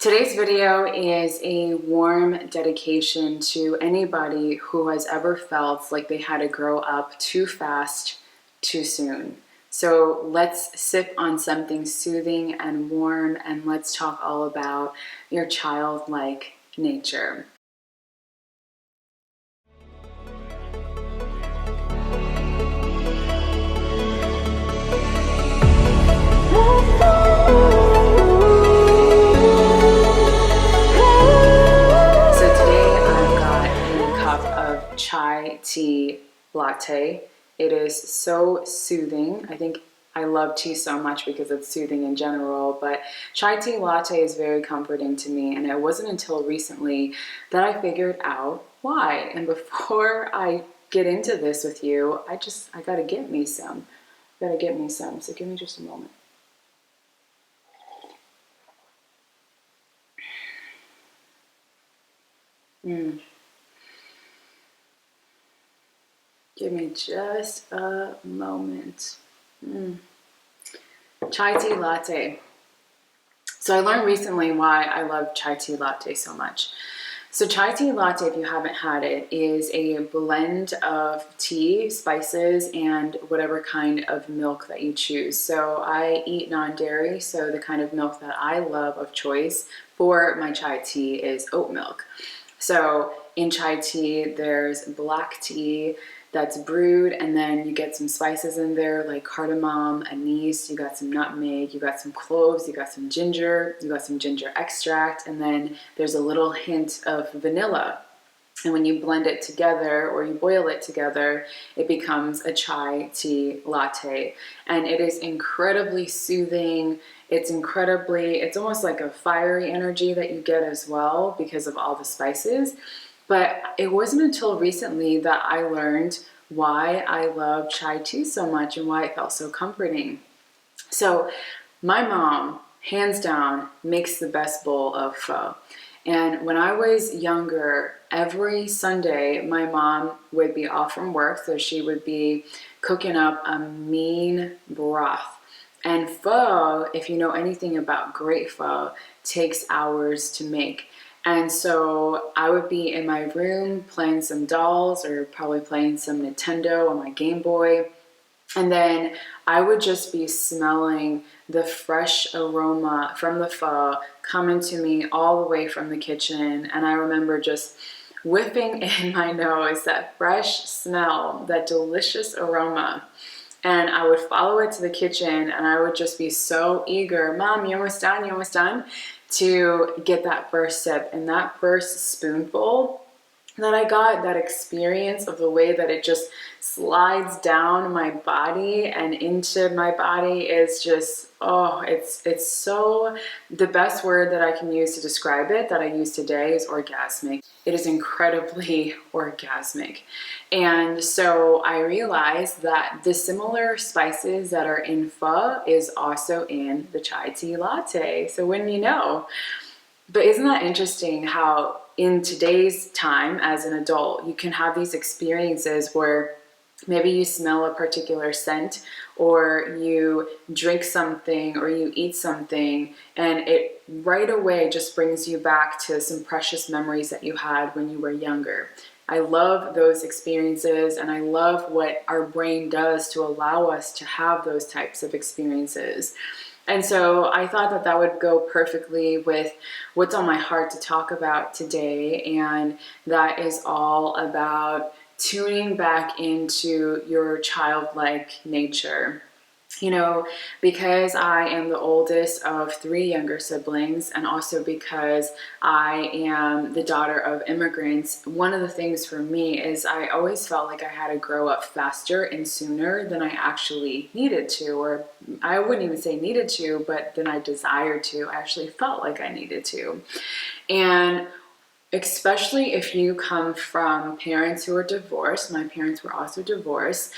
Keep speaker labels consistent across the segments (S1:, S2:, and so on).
S1: Today's video is a warm dedication to anybody who has ever felt like they had to grow up too fast, too soon. So let's sip on something soothing and warm, and let's talk all about your childlike nature. Chai tea latte. It is so soothing. I think I love tea so much because it's soothing in general, but chai tea latte is very comforting to me, and it wasn't until recently that I figured out why. And before I get into this with you, I gotta get me some. So give me just a moment. Give me just a moment. Chai tea latte. So I learned recently why I love chai tea latte so much. So chai tea latte, if you haven't had it, is a blend of tea, spices, and whatever kind of milk that you choose. So I eat non-dairy, so the kind of milk that I love of choice for my chai tea is oat milk. So in chai tea, there's black tea that's brewed, and then you get some spices in there like cardamom, anise, you got some nutmeg, you got some cloves, you got some ginger, you got some ginger extract, and then there's a little hint of vanilla. And when you blend it together or you boil it together, it becomes a chai tea latte. And it is incredibly soothing. It's almost like a fiery energy that you get as well because of all the spices. But it wasn't until recently that I learned why I love chai tea so much and why it felt so comforting. So my mom, hands down, makes the best bowl of pho. And when I was younger, every Sunday, my mom would be off from work, so she would be cooking up a mean broth. And pho, if you know anything about great pho, takes hours to make. And so I would be in my room playing some dolls or probably playing some Nintendo on my Game Boy. And then I would just be smelling the fresh aroma from the pho coming to me all the way from the kitchen. And I remember just whipping in my nose that fresh smell, that delicious aroma. And I would follow it to the kitchen, and I would just be so eager. Mom, you almost done? You almost done? To get that first sip. And that first spoonful that I got, that experience of the way that it just slides down my body and into my body is just, it's so, the best word that I can use to describe it that I use today is orgasmic. It is incredibly orgasmic. And so I realized that the similar spices that are in pho is also in the chai tea latte. So when you know. But isn't that interesting how in today's time as an adult, you can have these experiences where maybe you smell a particular scent, or you drink something, or you eat something, and it right away just brings you back to some precious memories that you had when you were younger. I love those experiences, and I love what our brain does to allow us to have those types of experiences. And so I thought that that would go perfectly with what's on my heart to talk about today, and that is all about tuning back into your childlike nature. You know, because I am the oldest of 3 younger siblings, and also because I am the daughter of immigrants, one of the things for me is I always felt like I had to grow up faster and sooner than I actually needed to, or I wouldn't even say needed to, but than I desired to. I actually felt like I needed to. And especially if you come from parents who are divorced, my parents were also divorced,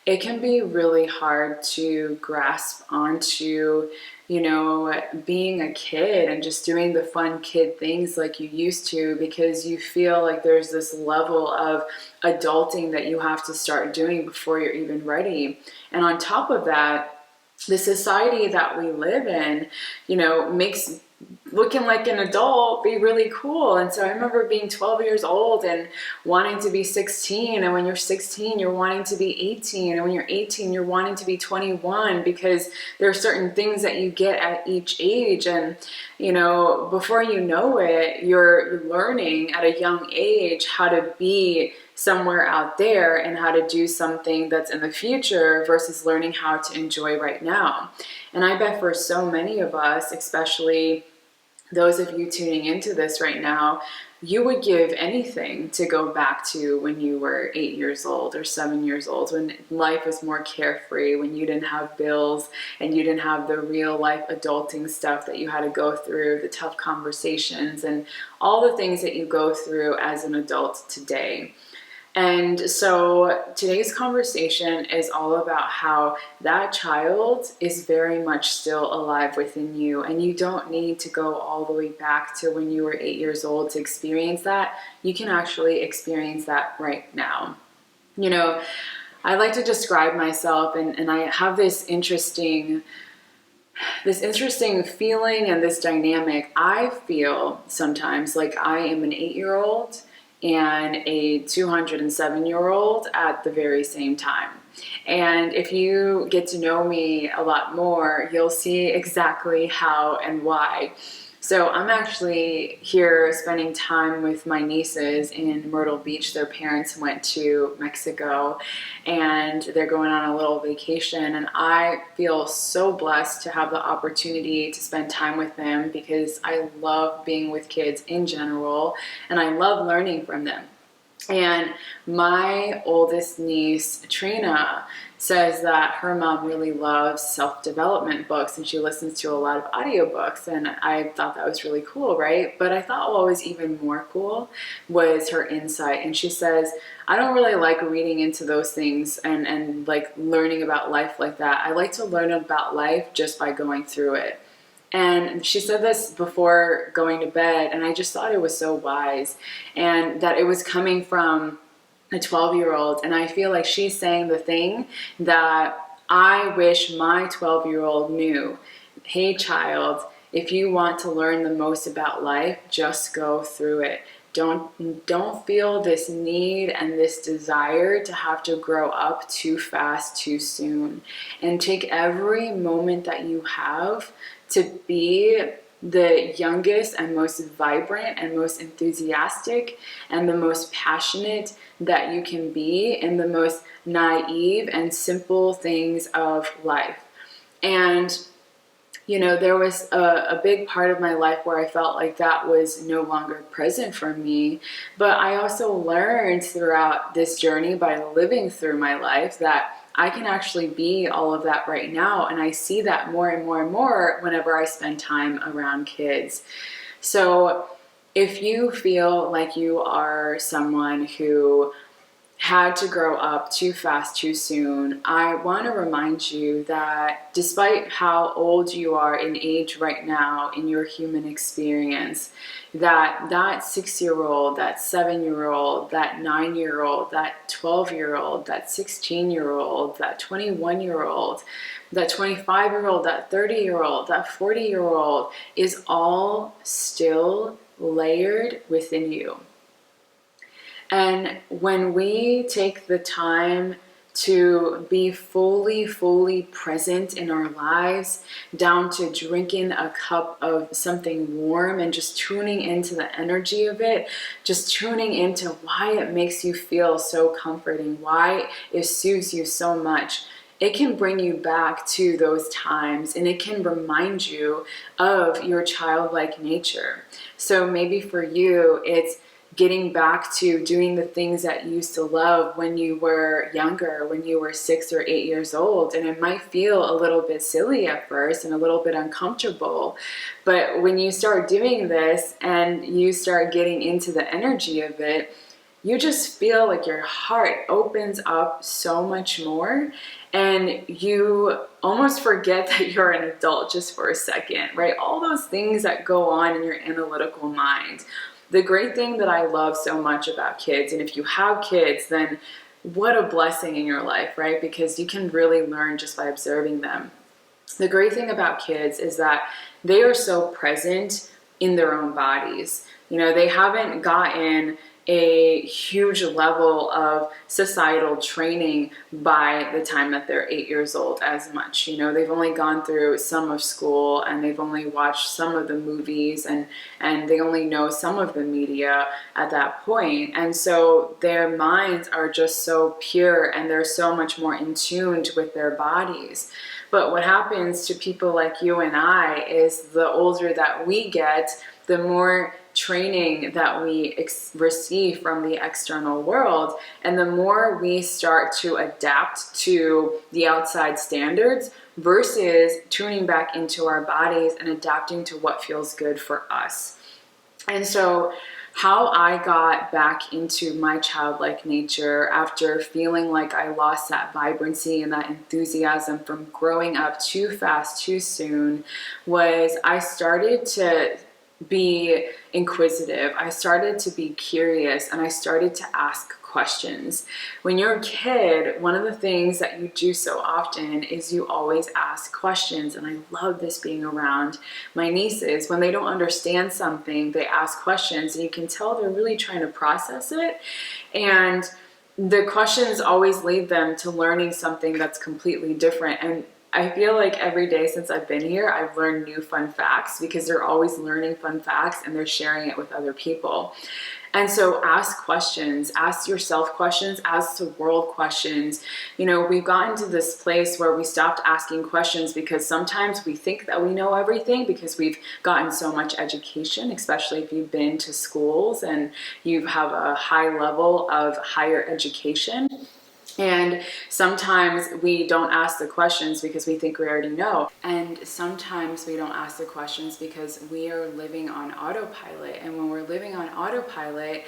S1: it can be really hard to grasp onto, you know, being a kid and just doing the fun kid things like you used to, because you feel like there's this level of adulting that you have to start doing before you're even ready. And on top of that, the society that we live in, you know, makes looking like an adult be really cool. And so I remember being 12 years old and wanting to be 16. And when you're 16, you're wanting to be 18. And when you're 18, you're wanting to be 21, because there are certain things that you get at each age. And, you know, before you know it, you're learning at a young age how to be somewhere out there and how to do something that's in the future versus learning how to enjoy right now. And I bet for so many of us, especially those of you tuning into this right now, you would give anything to go back to when you were 8 years old or 7 years old, when life was more carefree, when you didn't have bills and you didn't have the real life adulting stuff that you had to go through, the tough conversations and all the things that you go through as an adult today. And so today's conversation is all about how that child is very much still alive within you, and you don't need to go all the way back to when you were 8 years old to experience that. You can actually experience that right now. You know, I like to describe myself, and I have this interesting feeling and this dynamic. I feel sometimes like I am an 8-year-old and a 207-year-old at the very same time. And if you get to know me a lot more, you'll see exactly how and why. So I'm actually here spending time with my nieces in Myrtle Beach. Their parents went to Mexico and they're going on a little vacation. And I feel so blessed to have the opportunity to spend time with them, because I love being with kids in general and I love learning from them. And my oldest niece, Trina, says that her mom really loves self-development books and she listens to a lot of audiobooks. And I thought that was really cool, right? But I thought what was even more cool was her insight. And she says, I don't really like reading into those things and like learning about life like that. I like to learn about life just by going through it. And she said this before going to bed, and I just thought it was so wise, and that it was coming from a 12-year-old. And I feel like she's saying the thing that I wish my 12-year-old knew. Hey, child, if you want to learn the most about life, just go through it. Don't feel this need and this desire to have to grow up too fast, too soon. And take every moment that you have to be the youngest and most vibrant and most enthusiastic and the most passionate that you can be in the most naive and simple things of life. And you know, there was a big part of my life where I felt like that was no longer present for me. But I also learned throughout this journey by living through my life that I can actually be all of that right now. And I see that more and more and more whenever I spend time around kids. So if you feel like you are someone who had to grow up too fast, too soon, I want to remind you that despite how old you are in age right now in your human experience, that 6-year-old, that 7-year-old, that 9-year-old, that 12-year-old, that 16-year-old, that 21-year-old, that 25-year-old, that 30-year-old, that 40-year-old is all still layered within you. And when we take the time to be fully present in our lives, down to drinking a cup of something warm and just tuning into the energy of it, just tuning into why it makes you feel so comforting, why it soothes you so much, it can bring you back to those times and it can remind you of your childlike nature. So maybe for you, it's getting back to doing the things that you used to love when you were younger, when you were 6 or 8 years old. And it might feel a little bit silly at first and a little bit uncomfortable. But when you start doing this and you start getting into the energy of it, you just feel like your heart opens up so much more. And you almost forget that you're an adult just for a second, right? All those things that go on in your analytical mind. The great thing that I love so much about kids, and if you have kids, then what a blessing in your life, right? Because you can really learn just by observing them. The great thing about kids is that they are so present in their own bodies. You know, they haven't gotten a huge level of societal training by the time that they're 8 years old as much. You know, they've only gone through some of school, and they've only watched some of the movies, and they only know some of the media at that point. And so their minds are just so pure, and they're so much more in tune with their bodies. But what happens to people like you and I is the older that we get, the more training that we receive from the external world, and the more we start to adapt to the outside standards versus tuning back into our bodies and adapting to what feels good for us. And so how I got back into my childlike nature after feeling like I lost that vibrancy and that enthusiasm from growing up too fast, too soon, was I started to be inquisitive. I started to be curious, and I started to ask questions. When you're a kid, one of the things that you do so often is you always ask questions. And I love this being around my nieces. When they don't understand something, they ask questions, and you can tell they're really trying to process it. And the questions always lead them to learning something that's completely different. And I feel like every day since I've been here, I've learned new fun facts, because they're always learning fun facts and they're sharing it with other people. And so ask questions, ask yourself questions, ask the world questions. You know, we've gotten to this place where we stopped asking questions because sometimes we think that we know everything because we've gotten so much education, especially if you've been to schools and you have a high level of higher education. And sometimes we don't ask the questions because we think we already know. And sometimes we don't ask the questions because we are living on autopilot. And when we're living on autopilot,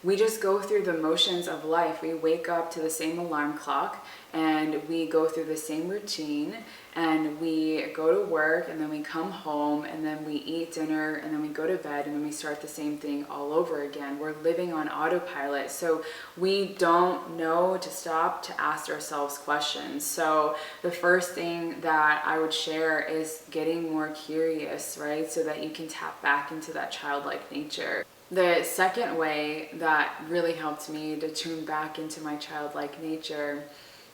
S1: we just go through the motions of life. We wake up to the same alarm clock, and we go through the same routine, and we go to work, and then we come home, and then we eat dinner, and then we go to bed, and then we start the same thing all over again. We're living on autopilot. So we don't know to stop to ask ourselves questions. So the first thing that I would share is getting more curious, right? So that you can tap back into that childlike nature. The second way that really helped me to tune back into my childlike nature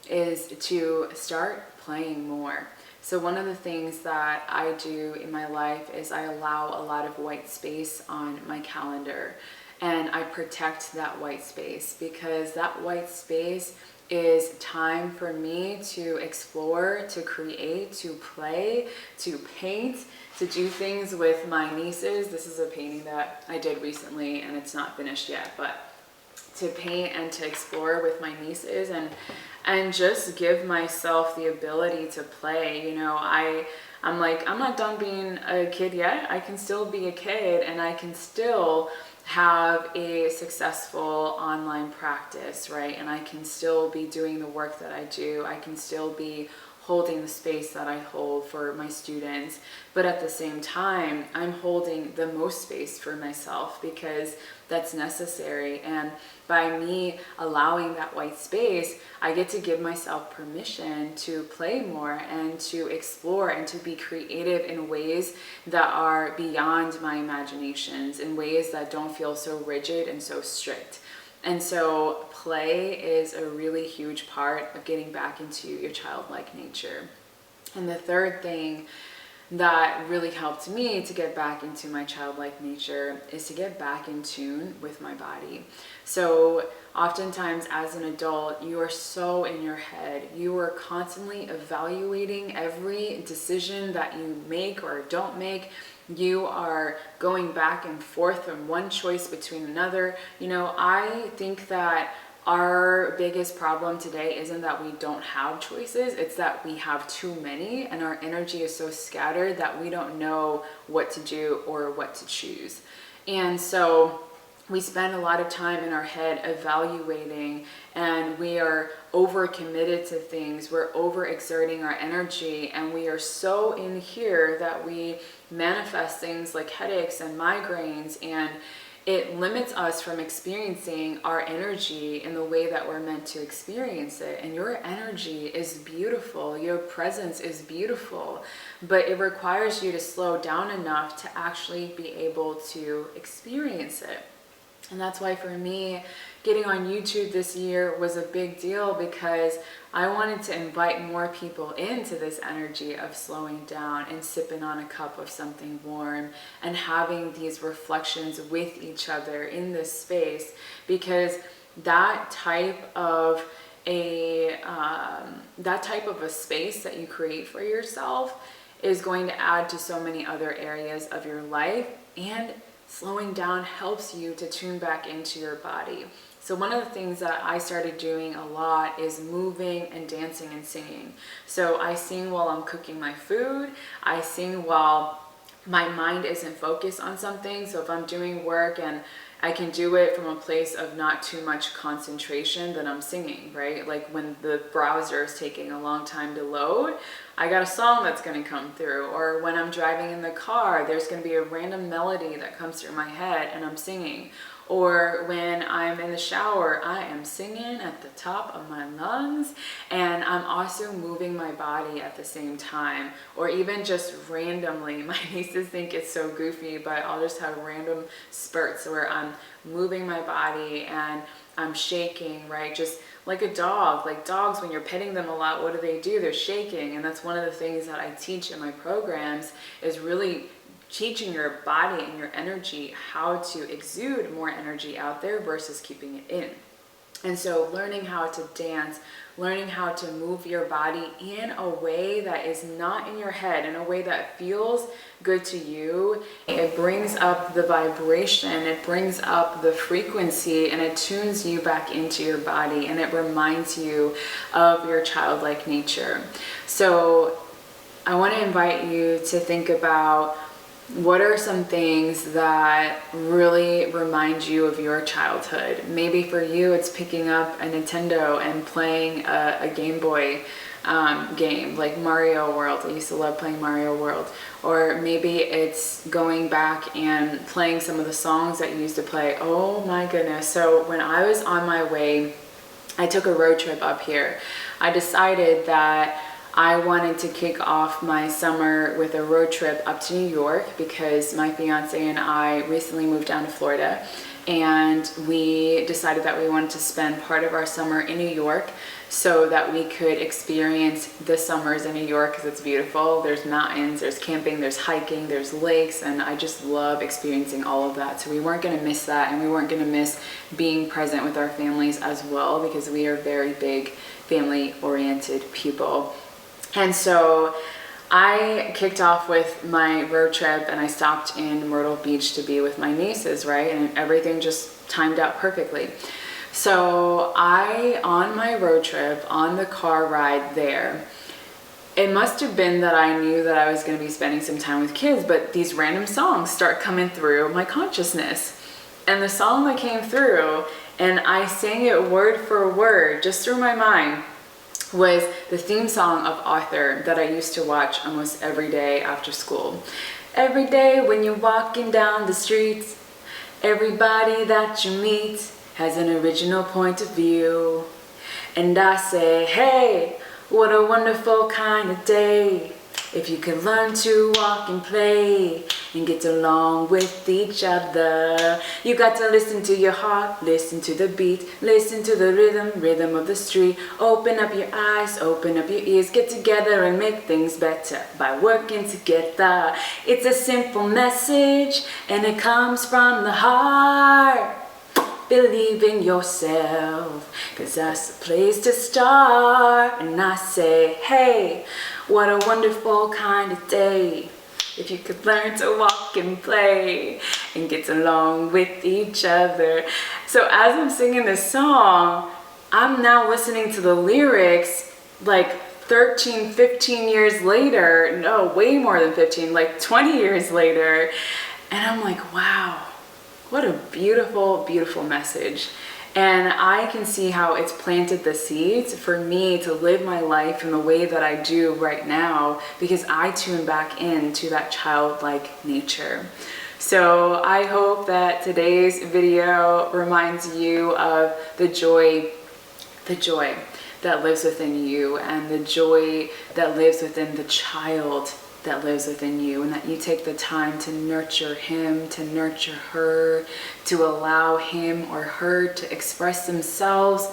S1: is to start playing more. So one of the things that I do in my life is I allow a lot of white space on my calendar, and I protect that white space, because that white space is time for me to explore, to create, to play, to paint, to do things with my nieces. This is a painting that I did recently and it's not finished yet, but to paint and to explore with my nieces and just give myself the ability to play. You know, I'm like, I'm not done being a kid yet. I can still be a kid, and I can still have a successful online practice, right? And I can still be doing the work that I do. I can still be holding the space that I hold for my students. But at the same time, I'm holding the most space for myself, because that's necessary. And by me allowing that white space, I get to give myself permission to play more and to explore and to be creative in ways that are beyond my imaginations, in ways that don't feel so rigid and so strict. And so play is a really huge part of getting back into your childlike nature. And the third thing that really helped me to get back into my childlike nature is to get back in tune with my body. So oftentimes as an adult, you are so in your head. You are constantly evaluating every decision that you make or don't make. You are going back and forth from one choice between another. You know, I think that our biggest problem today isn't that we don't have choices, it's that we have too many, and our energy is so scattered that we don't know what to do or what to choose. And so we spend a lot of time in our head evaluating, and we are overcommitted to things. We're overexerting our energy, and we are so in here that we manifest things like headaches and migraines and it limits us from experiencing our energy in the way that we're meant to experience it. And your energy is beautiful, your presence is beautiful, but it requires you to slow down enough to actually be able to experience it. And that's why for me, getting on YouTube this year was a big deal, because I wanted to invite more people into this energy of slowing down and sipping on a cup of something warm and having these reflections with each other in this space, because that type of a space that you create for yourself is going to add to so many other areas of your life. And slowing down helps you to tune back into your body. So one of the things that I started doing a lot is moving and dancing and singing. So I sing while I'm cooking my food. I sing while my mind isn't focused on something. So if I'm doing work and I can do it from a place of not too much concentration, then I'm singing, right? Like when the browser is taking a long time to load, I got a song that's going to come through. Or when I'm driving in the car, there's going to be a random melody that comes through my head and I'm singing. Or when I'm in the shower, I am singing at the top of my lungs and I'm also moving my body at the same time. Or even just randomly, my nieces think it's so goofy, but I'll just have random spurts where I'm moving my body and I'm shaking, right? Just like a dog. Like dogs, when you're petting them a lot, what do? They're shaking. And that's one of the things that I teach in my programs, is really teaching your body and your energy how to exude more energy out there versus keeping it in. And so learning how to dance, learning how to move your body in a way that is not in your head, in a way that feels good to you. It brings up the vibration, it brings up the frequency, and it tunes you back into your body, and it reminds you of your childlike nature. So I want to invite you to think about, what are some things that really remind you of your childhood? Maybe for you, it's picking up a Nintendo and playing a Game Boy game like Mario World. I used to love playing Mario World. Or maybe it's going back and playing some of the songs that you used to play. Oh my goodness. So when I was on my way, I took a road trip up here. I decided that I wanted to kick off my summer with a road trip up to New York, because my fiance and I recently moved down to Florida, and we decided that we wanted to spend part of our summer in New York so that we could experience the summers in New York, because it's beautiful. There's mountains, there's camping, there's hiking, there's lakes, and I just love experiencing all of that. So we weren't going to miss that, and we weren't going to miss being present with our families as well, because we are very big family-oriented people. And so I kicked off with my road trip, and I stopped in Myrtle Beach to be with my nieces, right? And everything just timed out perfectly. So on my road trip, on the car ride there, it must have been that I knew that I was going to be spending some time with kids, but these random songs start coming through my consciousness. And the song that came through, and I sang it word for word, just through my mind, was the theme song of Arthur that I used to watch almost every day after school. Every day when you're walking down the streets, everybody that you meet has an original point of view. And I say, hey, what a wonderful kind of day, if you could learn to walk and play and get along with each other. You got to listen to your heart, listen to the beat, listen to the rhythm of the street. Open up your eyes, open up your ears, get together and make things better by working together. It's a simple message and it comes from the heart. Believe in yourself, 'cause that's the place to start. And I say, hey, what a wonderful kind of day, if you could learn to walk and play and get along with each other. So as I'm singing this song, I'm now listening to the lyrics like 13, 15 years later. No, way more than 15, like 20 years later. And I'm like, wow, what a beautiful, beautiful message. And I can see how it's planted the seeds for me to live my life in the way that I do right now, because I tune back into that childlike nature. So I hope that today's video reminds you of the joy that lives within you, and the joy that lives within the child that lives within you, and that you take the time to nurture him, to nurture her, to allow him or her to express themselves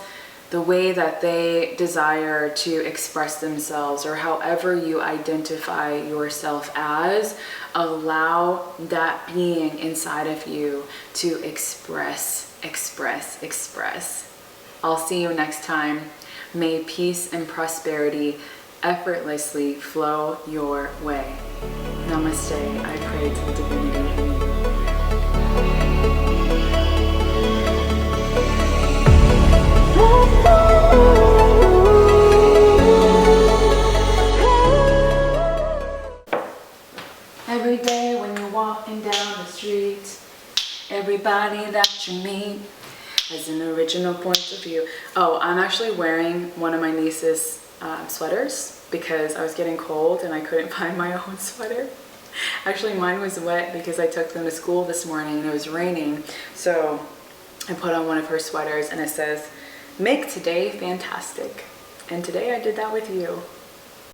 S1: the way that they desire to express themselves, or however you identify yourself as. Allow that being inside of you to express. I'll see you next time. May peace and prosperity effortlessly flow your way. Namaste. I pray to the divinity in you. Every day when you're walking down the street, everybody that you meet has an original point of view. Oh, I'm actually wearing one of my niece's sweaters because I was getting cold and I couldn't find my own sweater. Actually, mine was wet because I took them to school this morning and it was raining. So I put on one of her sweaters and it says, "Make today fantastic." And today I did that with you.